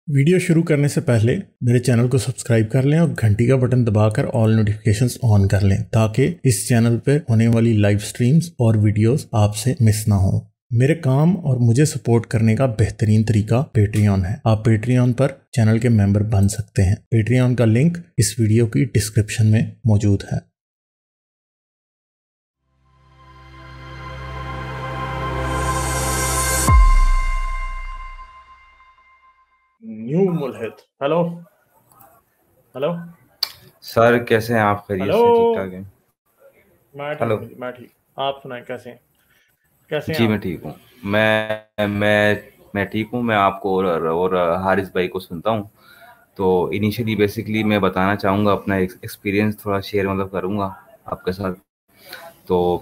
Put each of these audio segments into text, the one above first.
Video शुरू करने से पहले मेरे चैनल को सब्सक्राइब कर लें और घंटी का बटन दबाकर ऑल नोटिफिकेशंस ऑन कर लें ताकि इस चैनल पर होने वाली लाइव स्ट्रीम्स और वीडियोस आपसे मिस ना हो। मेरे काम और मुझे सपोर्ट करने का बेहतरीन तरीका पेट्रियन है। आप पेट्रियन पर चैनल के मेंबर बन सकते हैं। पेट्रियन का लिंक इस वीडियो की डिस्क्रिप्शन में मौजूद है। न्यू मुल्हिद। हेलो हेलो सर, कैसे हैं आप? खैरियत से? ठीक ठाक हैं? हेलो। मैं ठीक। आप सुनाएं, कैसे हैं? कैसे हैं जी, मैं आप? ठीक हूँ। मैं ठीक हूँ। मैं आपको और हारिस भाई को सुनता हूँ। तो इनिशियली बेसिकली मैं बताना चाहूँगा, अपना एक्सपीरियंस थोड़ा शेयर करूँगा आपके साथ। तो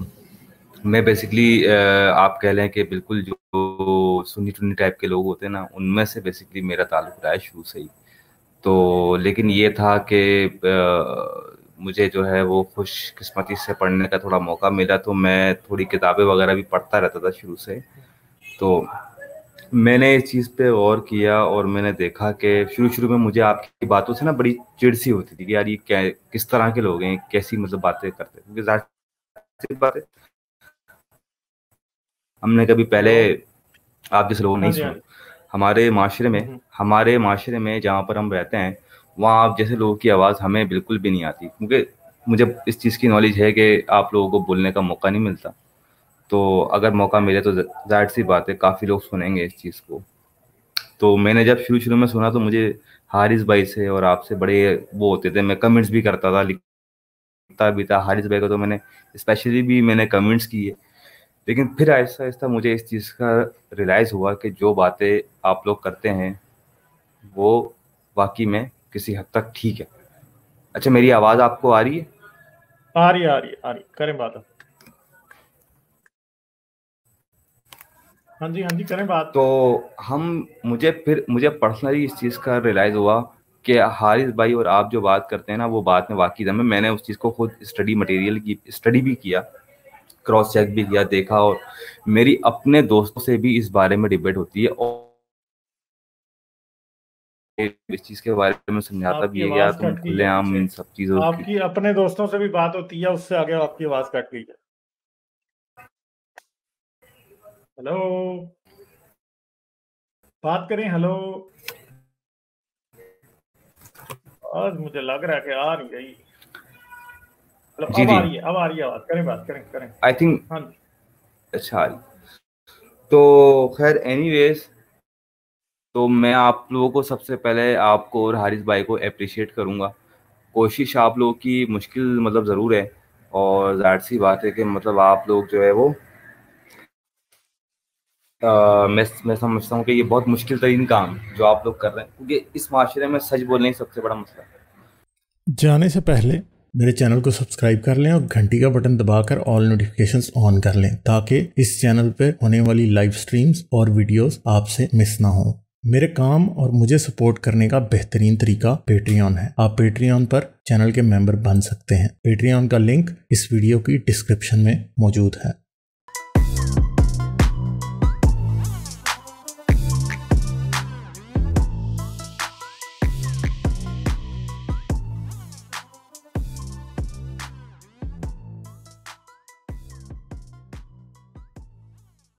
मैं बेसिकली आप कह लें कि बिल्कुल जो सुन्नी टुन्नी टाइप के लोग होते हैं ना, उनमें से बेसिकली मेरा ताल्लुक रहा है शुरू से ही। तो लेकिन ये था कि मुझे जो है वो खुशकिस्मती से पढ़ने का थोड़ा मौका मिला, तो मैं थोड़ी किताबें वगैरह भी पढ़ता रहता था शुरू से। तो मैंने इस चीज़ पे गौर किया और मैंने देखा कि शुरू-शुरू में मुझे आपकी बातों से ना बड़ी चिढ़ सी होती थी कि यार ये क्या, किस तरह के लोग हैं, कैसी मतलब बातें करते हैं। क्योंकि ज़ाहिर-सी बात है, हमने कभी पहले हेलो। आप जैसे लोग हाँ नहीं जी, हाँ सुने। जी। हमारे माशरे में हम्म। हमारे माशरे में जहाँ पर हम रहते हैं, वहाँ आप जैसे लोगों की आवाज़ हमें बिल्कुल भी नहीं आती, क्योंकि मुझे इस चीज़ की नॉलेज है कि आप लोगों को बोलने का मौका नहीं मिलता। तो अगर मौका मिले तो ज़ाहिर-सी बात है काफ़ी लोग सुनेंगे इस चीज़ को। तो मैंने जब शुरू-शुरू में सुना तो मुझे हारिस भाई से और आपसे बड़े वो होते थे, मैं कमेंट्स भी करता था, लिखता भी था। हारिस भाई को तो मैंने स्पेशली भी मैंने कमेंट्स किए। लेकिन फिर आहिस्ता-आहिस्ता मुझे इस चीज़ का रियलाइज़ हुआ कि जो बातें आप लोग करते हैं, वो वाक़ई में किसी हद तक ठीक है। अच्छा, मेरी आवाज़ आपको आ रही है? आ रही है, आ रही है, आ रही है। करें बात अब। हाँ जी, हाँ जी, करें बात। तो मुझे पर्सनली इस चीज़ का रियलाइज़ हुआ कि हारिस भाई और आप जो बात करते हैं ना, वो बात में वाक़ई दम है। मैंने उस चीज़ को खुद स्टडी भी किया, क्रॉस चेक भी किया, देखा, और मेरी अपने दोस्तों से भी इस बारे में डिबेट होती है और इस चीज़ के बारे में समझाता आपकी भी है कि यार आवाज तुम कट गई है खुलेआम पीछे। इन सब चीज़ों की। आपकी अपने दोस्तों से भी बात होती है, उससे आगे आपकी आवाज कट गई है। हेलो, बात करें। हेलो। आज मुझे लग रहा है कि आ नहीं रही। हेलो, जी, अब आ जी। रही है, अब आ रही है आवाज। करें बात, करें करें। आई थिंक हाँ जी। अच्छा। तो खैर एनीवेज़, तो मैं आप लोगों को सबसे पहले आपको और हारिस भाई को एप्रिशिएट करूँगा। कोशिश आप लोगों की मुश्किल मतलब ज़रूर है, और ज़ाहिर-सी बात है कि मतलब आप लोग जो है वो मैं समझता हूँ कि ये बहुत मुश्किल तरीन काम है जो आप लोग कर रहे हैं, क्योंकि इस माशरे में सच बोलना ही सबसे बड़ा मसला है। जाने से पहले मेरे चैनल को सब्सक्राइब कर लें और घंटी का बटन दबाकर ऑल नोटिफिकेशंस ऑन कर लें ताकि इस चैनल पे होने वाली लाइव स्ट्रीम्स और वीडियोस आपसे मिस ना हो। मेरे काम और मुझे सपोर्ट करने का बेहतरीन तरीका पेट्रियन है। आप पेट्रियन पर चैनल के मेंबर बन सकते हैं। पेट्रियन का लिंक इस वीडियो की डिस्क्रिप्शन में मौजूद है।